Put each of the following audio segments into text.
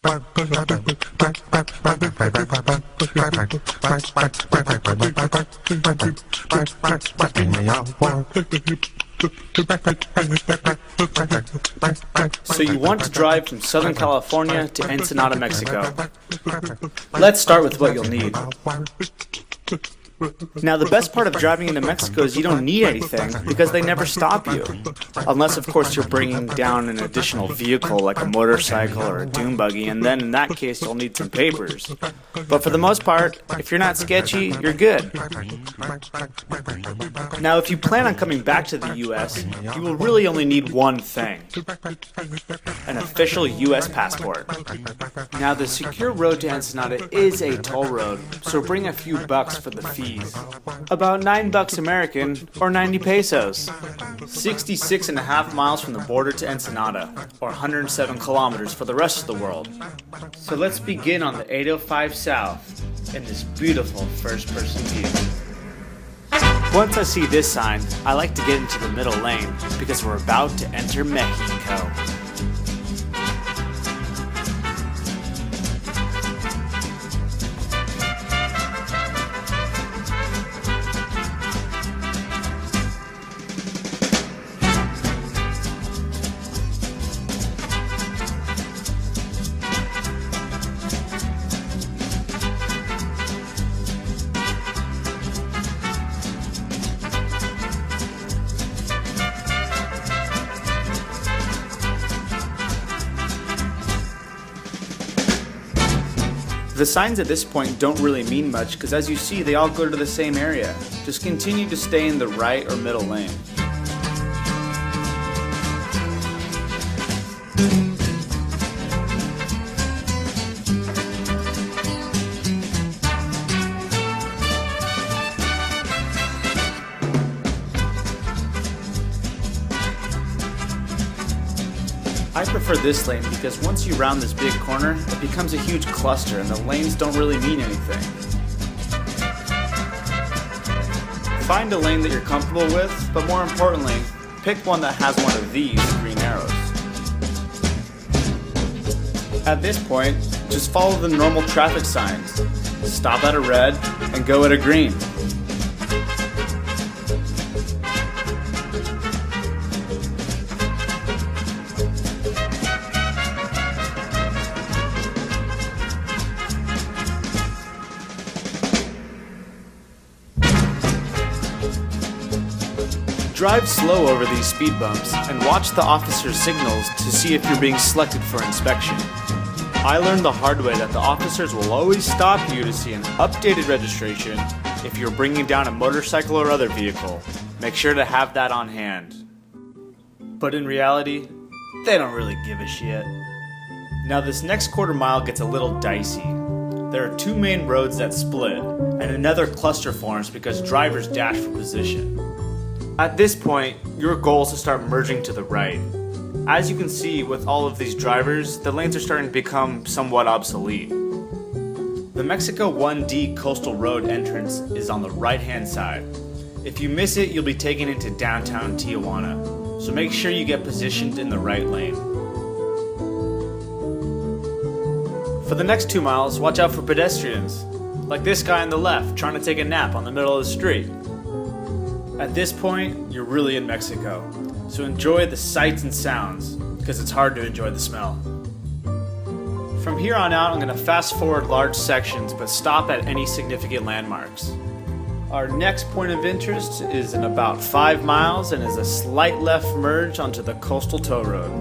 So you want to drive from Southern California to Ensenada, Mexico. Let's start with what you'll need. Now, the best part of driving into Mexico is you don't need anything because they never stop you. Unless, of course, you're bringing down an additional vehicle like a motorcycle or a dune buggy, and then in that case, you'll need some papers. But for the most part, if you're not sketchy, you're good. Now, if you plan on coming back to the U.S., you will really only need one thing: an official U.S. passport. Now, the secure road to Ensenada is a toll road, so bring a few bucks for the fees. About $9 American, or 90 pesos. 66.5 miles from the border to Ensenada, or 107 kilometers for the rest of the world. So let's begin on the 805 South in this beautiful first-person view. Once I see this sign, I like to get into the middle lane because we're about to enter Mexico. The signs at this point don't really mean much because, as you see, they all go to the same area. Just continue to stay in the right or middle lane. I prefer this lane because once you round this big corner, it becomes a huge cluster and the lanes don't really mean anything. Find a lane that you're comfortable with, but more importantly, pick one that has one of these green arrows. At this point, just follow the normal traffic signs. Stop at a red and go at a green. Drive slow over these speed bumps and watch the officer's signals to see if you're being selected for inspection. I learned the hard way that the officers will always stop you to see an updated registration if you're bringing down a motorcycle or other vehicle. Make sure to have that on hand. But in reality, they don't really give a shit. Now this next quarter mile gets a little dicey. There are two main roads that split, and another cluster forms because drivers dash for position. At this point, your goal is to start merging to the right. As you can see, with all of these drivers, the lanes are starting to become somewhat obsolete. The Mexico 1D Coastal Road entrance is on the right-hand side. If you miss it, you'll be taken into downtown Tijuana, so make sure you get positioned in the right lane. For the next 2 miles, watch out for pedestrians, like this guy on the left trying to take a nap on the middle of the street. At this point, you're really in Mexico, so enjoy the sights and sounds, because it's hard to enjoy the smell. From here on out, I'm going to fast forward large sections, but stop at any significant landmarks. Our next point of interest is in about 5 miles and is a slight left merge onto the coastal tow road.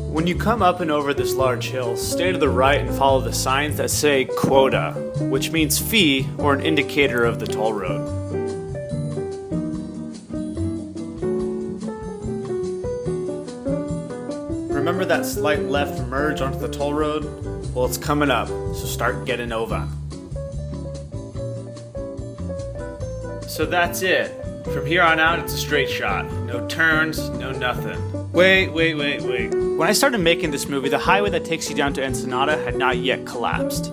When you come up and over this large hill, stay to the right and follow the signs that say quota, which means fee or an indicator of the toll road. Remember that slight left merge onto the toll road? Well, it's coming up, so start getting over. So that's it. For From here on out, it's a straight shot. No turns, no nothing. Wait. When I started making this movie, the highway that takes you down to Ensenada had not yet collapsed.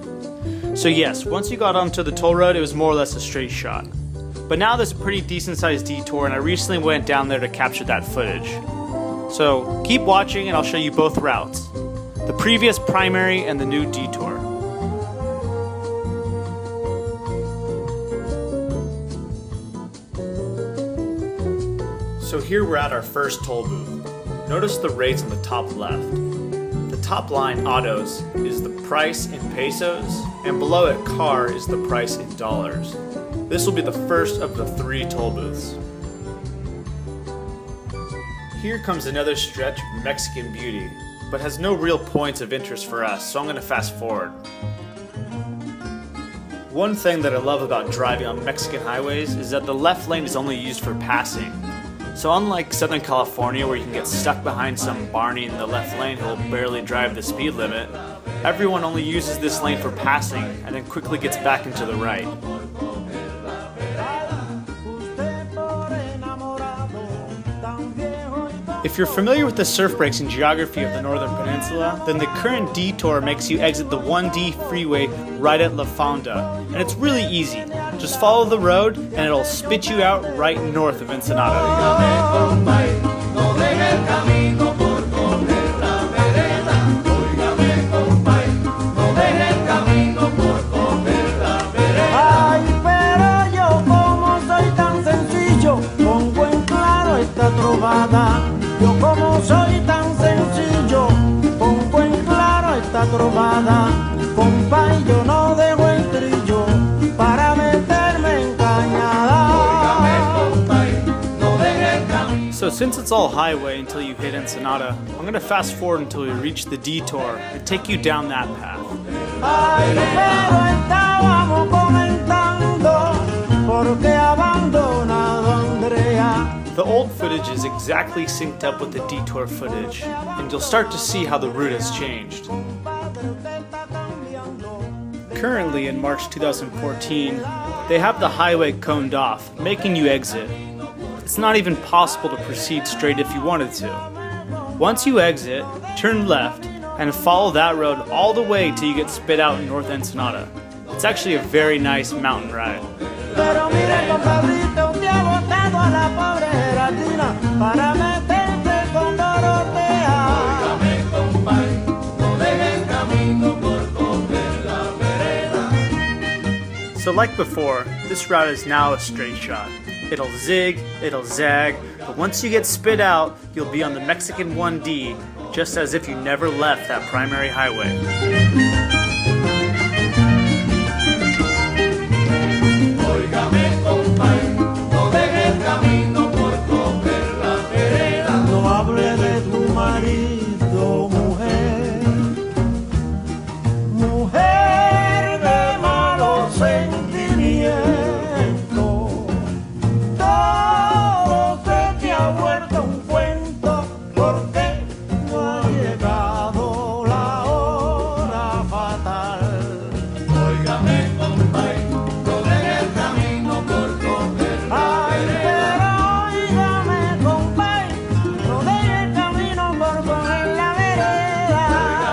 So yes, once you got onto the toll road, it was more or less a straight shot. But now there's a pretty decent sized detour, and I recently went down there to capture that footage. So keep watching and I'll show you both routes. The previous primary and the new detour. So here we're at our first toll booth. Notice the rates on the top left. The top line, autos, is the price in pesos, and below it, car, is the price in dollars. This will be the first of the 3 toll booths. Here comes another stretch of Mexican beauty, but has no real points of interest for us, so I'm going to fast forward. One thing that I love about driving on Mexican highways is that the left lane is only used for passing. So unlike Southern California, where you can get stuck behind some Barney in the left lane who will barely drive the speed limit, everyone only uses this lane for passing and then quickly gets back into the right. If you're familiar with the surf breaks and geography of the Northern Peninsula, then the current detour makes you exit the 1D freeway right at La Fonda, and it's really easy. Just follow the road and it'll spit you out right north of Ensenada. Yo como soy tan sencillo, pongo en claro esta trovada, compa, y yo no dejo el trillo para meterme en cañada. So since it's all highway until you hit Ensenada, I'm going to fast forward until we reach the detour and take you down that path. Ay, pero estábamos comentando porque abandonado Andrea. The old footage is exactly synced up with the detour footage, and you'll start to see how the route has changed. Currently, in March 2014, they have the highway coned off, making you exit. It's not even possible to proceed straight if you wanted to. Once you exit, turn left, and follow that road all the way till you get spit out in North Ensenada. It's actually a very nice mountain ride. Pero mire, compadrito, un día botado a la pobre gelatina para meterte con Dorotea. Óigame, compadre, no deje el camino por coger la vereda. So like before, this route is now a straight shot. It'll zig, it'll zag, but once you get spit out, you'll be on the Mexican 1D, just as if you never left that primary highway. No hable de tu marido, mujer, mujer de malos sentimientos. Todo se te ha vuelto un cuento porque no ha llegado la hora fatal. Óigame, compadre, no deje el camino por coger. Ay, pero óigame, compadre, no deje el camino por coger la vereda.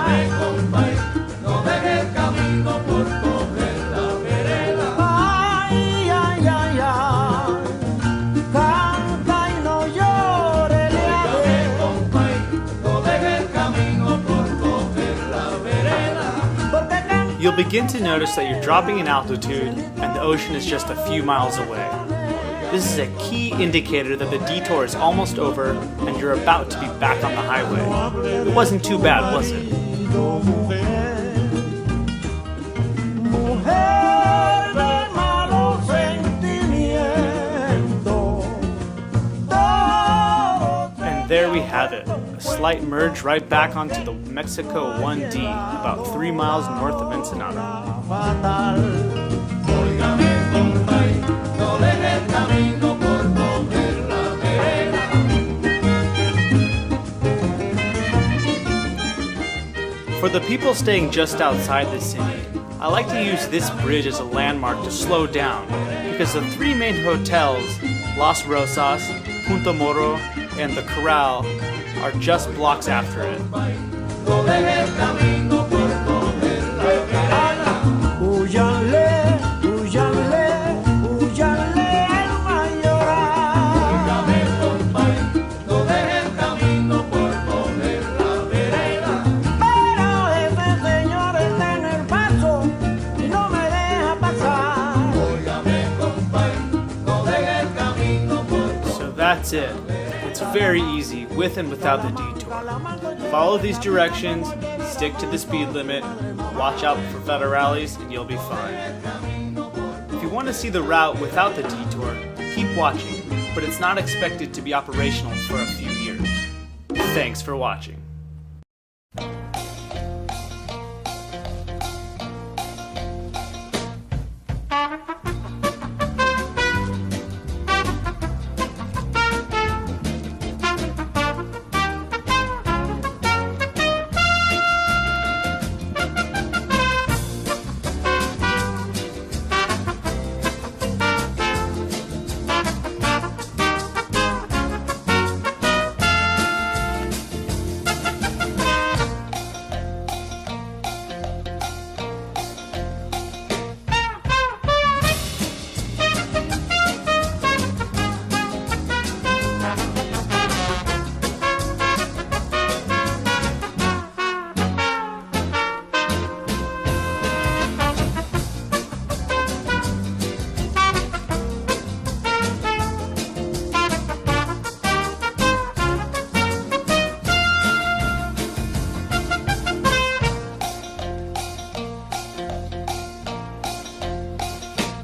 Óigame, compadre, no deje el camino por coger la vereda. Ay, ay, ay, ay, canta y no llore, le haré. Óigame, compadre, no deje el camino por coger la vereda. Porque You'll begin to notice that you're dropping in altitude and the ocean is just a few miles away. This is a key indicator that the detour is almost over and you're about to be back on the highway. It wasn't too bad, was it? Mujer de malos sentimientos. And there we have it, a slight merge right back onto the Mexico 1D, about 3 miles north of Ensenada. Fatal. Óigame, compadre, no deje el camino por coger la vereda. For the people staying just outside the city, I like to use this bridge as a landmark to slow down, because the 3 main hotels Las Rosas, Punta Moro, and the Corral are just blocks after it. Húyanle, húyanle, húyanle al mayoral. Óigame, compay, no deje el camino por coger la vereda. Pero ese señor está en el paso y no me deja pasar. Óigame, compay, no deje el camino por coger. So that's it. It's very easy with and without the detour. Follow these directions, stick to the speed limit, watch out for federales, and you'll be fine. If you want to see the route without the detour, keep watching, but it's not expected to be operational for a few years. Thanks for watching.